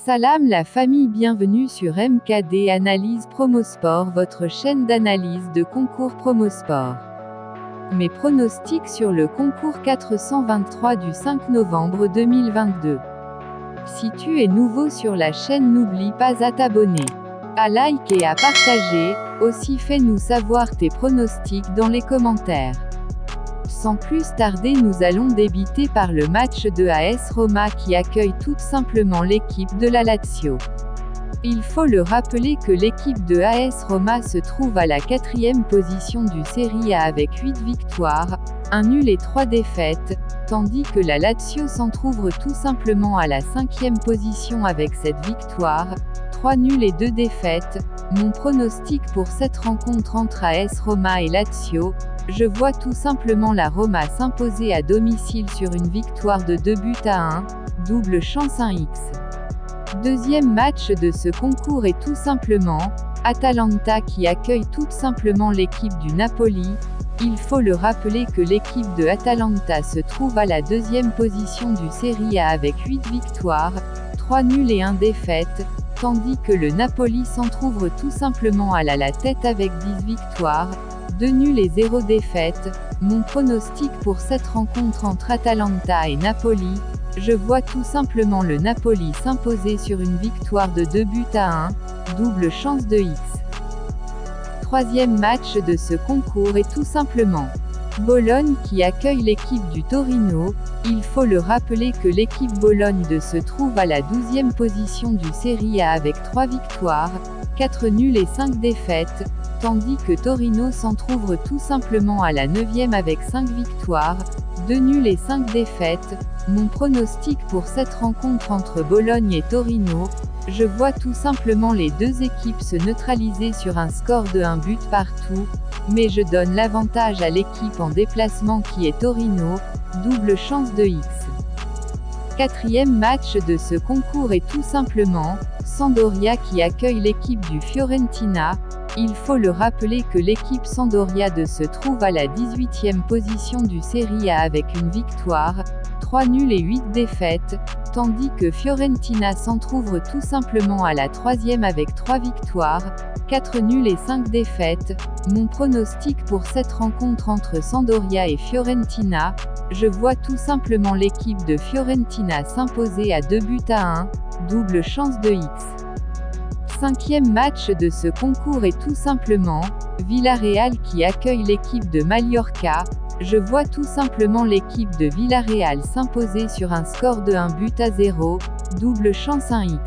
Salam la famille, bienvenue sur MKD Analyse Promosport, votre chaîne d'analyse de concours Promosport. Mes pronostics sur le concours 423 du 5 novembre 2022. Si tu es nouveau sur la chaîne, n'oublie pas à t'abonner, à like et à partager, aussi fais-nous savoir tes pronostics dans les commentaires. Sans plus tarder, nous allons débuter par le match de AS Roma qui accueille tout simplement l'équipe de la Lazio. Il faut le rappeler que l'équipe de AS Roma se trouve à la 4e position du Serie A avec 8 victoires, 1 nul et 3 défaites, tandis que la Lazio s'en trouve tout simplement à la 5e position avec 7 victoires, 3 nuls et 2 défaites. Mon pronostic pour cette rencontre entre AS Roma et Lazio, je vois tout simplement la Roma s'imposer à domicile sur une victoire de 2-1, double chance 1x. Deuxième match de ce concours est tout simplement Atalanta qui accueille tout simplement l'équipe du Napoli. Il faut le rappeler que l'équipe de Atalanta se trouve à la 2e position du Serie A avec 8 victoires, 3 nuls et 1 défaite, tandis que le Napoli s'en trouve tout simplement à la tête avec 10 victoires, 2 nuls et 0 défaites. Mon pronostic pour cette rencontre entre Atalanta et Napoli, je vois tout simplement le Napoli s'imposer sur une victoire de 2-1, double chance de X. Troisième match de ce concours est tout simplement Bologne qui accueille l'équipe du Torino. Il faut le rappeler que l'équipe Bologne se trouve à la 12e position du Serie A avec 3 victoires, 4 nuls et 5 défaites, tandis que Torino s'en trouve tout simplement à la 9e avec 5 victoires, 2 nuls et 5 défaites. Mon pronostic pour cette rencontre entre Bologne et Torino, je vois tout simplement les deux équipes se neutraliser sur un score de 1 but partout, mais je donne l'avantage à l'équipe en déplacement qui est Torino, double chance de X. Quatrième match de ce concours est tout simplement Sampdoria qui accueille l'équipe du Fiorentina. Il faut le rappeler que l'équipe Sampdoria se trouve à la 18e position du Serie A avec une victoire, 3 nuls et 8 défaites, tandis que Fiorentina s'en trouve tout simplement à la 3e avec 3 victoires, 4 nuls et 5 défaites. Mon pronostic pour cette rencontre entre Sampdoria et Fiorentina, je vois tout simplement l'équipe de Fiorentina s'imposer à 2-1, double chance de X. Cinquième match de ce concours est tout simplement Villarreal qui accueille l'équipe de Mallorca. Je vois tout simplement l'équipe de Villarreal s'imposer sur un score de 1-0, double chance 1x.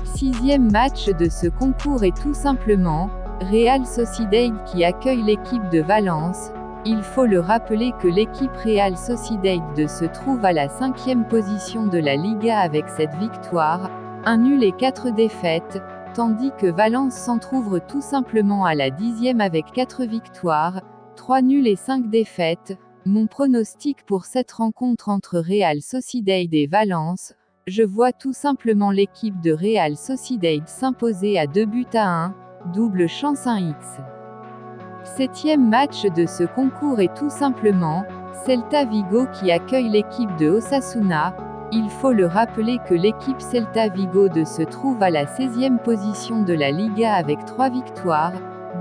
Sixième match de ce concours est tout simplement Real Sociedad qui accueille l'équipe de Valence. Il faut le rappeler que l'équipe Real Sociedad se trouve à la 5e position de la Liga avec 7 victoires, 1 nul et 4 défaites, tandis que Valence s'en trouve tout simplement à la 10e avec 4 victoires, 3 nuls et 5 défaites. Mon pronostic pour cette rencontre entre Real Sociedad et Valence, je vois tout simplement l'équipe de Real Sociedad s'imposer à 2-1, double chance 1x. Septième match de ce concours est tout simplement Celta Vigo qui accueille l'équipe de Osasuna. Il faut le rappeler que l'équipe Celta Vigo se trouve à la 16e position de la Liga avec 3 victoires,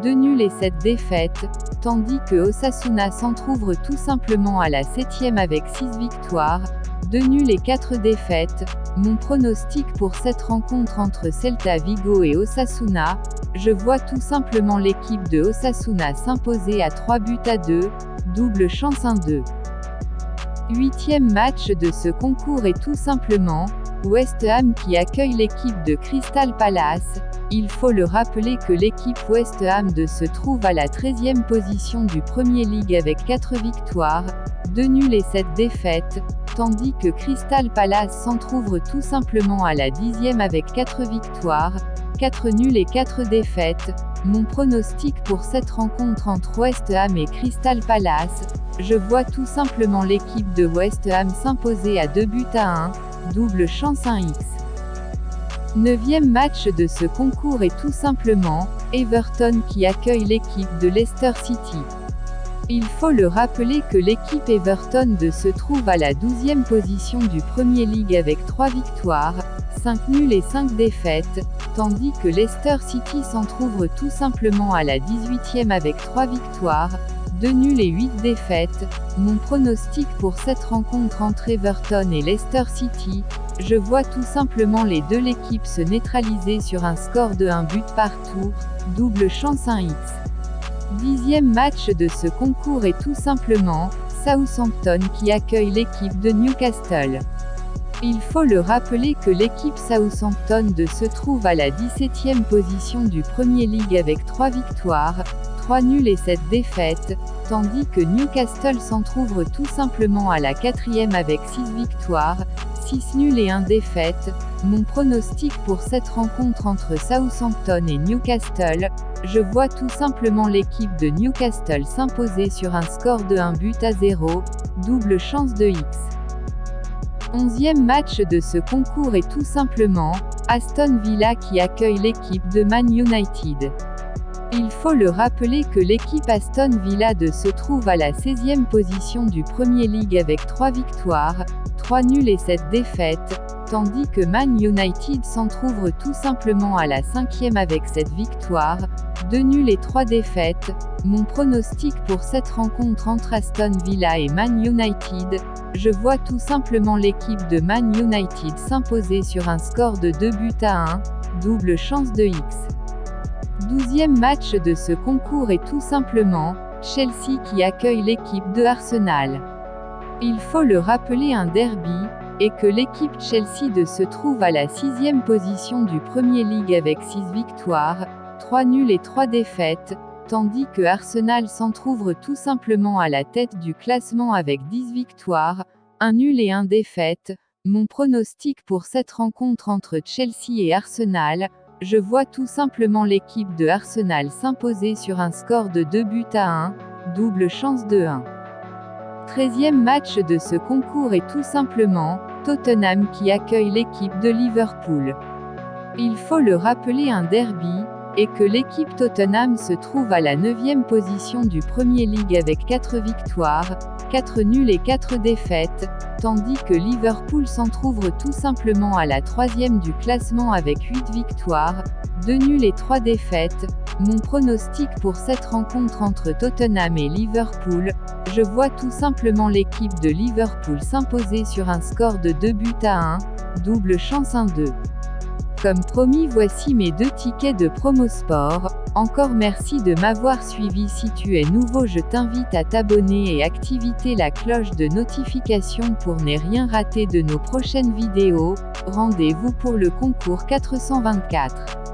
2 nuls et 7 défaites, tandis que Osasuna s'en trouve tout simplement à la 7e avec 6 victoires, 2 nuls et 4 défaites. Mon pronostic pour cette rencontre entre Celta Vigo et Osasuna, je vois tout simplement l'équipe de Osasuna s'imposer à 3-2, double chance 1-2. Huitième match de ce concours est tout simplement West Ham qui accueille l'équipe de Crystal Palace. Il faut le rappeler que l'équipe West Ham se trouve à la 13e position du Premier League avec 4 victoires, 2 nuls et 7 défaites, tandis que Crystal Palace s'en trouve tout simplement à la 10e avec 4 victoires, 4 nuls et 4 défaites. Mon pronostic pour cette rencontre entre West Ham et Crystal Palace, je vois tout simplement l'équipe de West Ham s'imposer à 2-1, double chance 1x. Neuvième match de ce concours est tout simplement Everton qui accueille l'équipe de Leicester City. Il faut le rappeler que l'équipe Everton se trouve à la 12e position du Premier League avec 3 victoires, 5 nuls et 5 défaites, tandis que Leicester City s'en trouve tout simplement à la 18e avec 3 victoires, 2 nuls et 8 défaites. Mon pronostic pour cette rencontre entre Everton et Leicester City, je vois tout simplement les deux l'équipe se neutraliser sur un score de 1 but partout, double chance 1x. 10e match de ce concours est tout simplement Southampton qui accueille l'équipe de Newcastle. Il faut le rappeler que l'équipe Southampton se trouve à la 17e position du Premier League avec 3 victoires, 3 nuls et 7 défaites, tandis que Newcastle s'en trouve tout simplement à la 4e avec 6 victoires, 6 nuls et 1 défaite. Mon pronostic pour cette rencontre entre Southampton et Newcastle, je vois tout simplement l'équipe de Newcastle s'imposer sur un score de 1 but à 0, double chance de X. 11e match de ce concours est tout simplement Aston Villa qui accueille l'équipe de Man United. Il faut le rappeler que l'équipe Aston Villa se trouve à la 16e position du Premier League avec 3 victoires, 3 nuls et 7 défaites, tandis que Man United s'en trouve tout simplement à la 5e avec 7 victoires, 2 nuls et 3 défaites. Mon pronostic pour cette rencontre entre Aston Villa et Man United, je vois tout simplement l'équipe de Man United s'imposer sur un score de 2 buts à 1, double chance de X. 12e match de ce concours est tout simplement Chelsea qui accueille l'équipe de Arsenal. Il faut le rappeler un derby, et que l'équipe Chelsea se trouve à la 6e position du Premier League avec 6 victoires, 3 nuls et 3 défaites, tandis que Arsenal s'en trouve tout simplement à la tête du classement avec 10 victoires, 1 nul et 1 défaite. Mon pronostic pour cette rencontre entre Chelsea et Arsenal, je vois tout simplement l'équipe de Arsenal s'imposer sur un score de 2 buts à 1, double chance de 1. 13e match de ce concours est tout simplement Tottenham qui accueille l'équipe de Liverpool. Il faut le rappeler un derby, et que l'équipe Tottenham se trouve à la 9e position du Premier League avec 4 victoires, 4 nuls et 4 défaites, tandis que Liverpool s'en trouve tout simplement à la 3e du classement avec 8 victoires, 2 nuls et 3 défaites. Mon pronostic pour cette rencontre entre Tottenham et Liverpool, je vois tout simplement l'équipe de Liverpool s'imposer sur un score de 2 buts à 1, double chance 1-2. Comme promis, voici mes 2 tickets de Promosport. Encore merci de m'avoir suivi. Si tu es nouveau, je t'invite à t'abonner et activer la cloche de notification pour ne rien rater de nos prochaines vidéos. Rendez-vous pour le concours 424.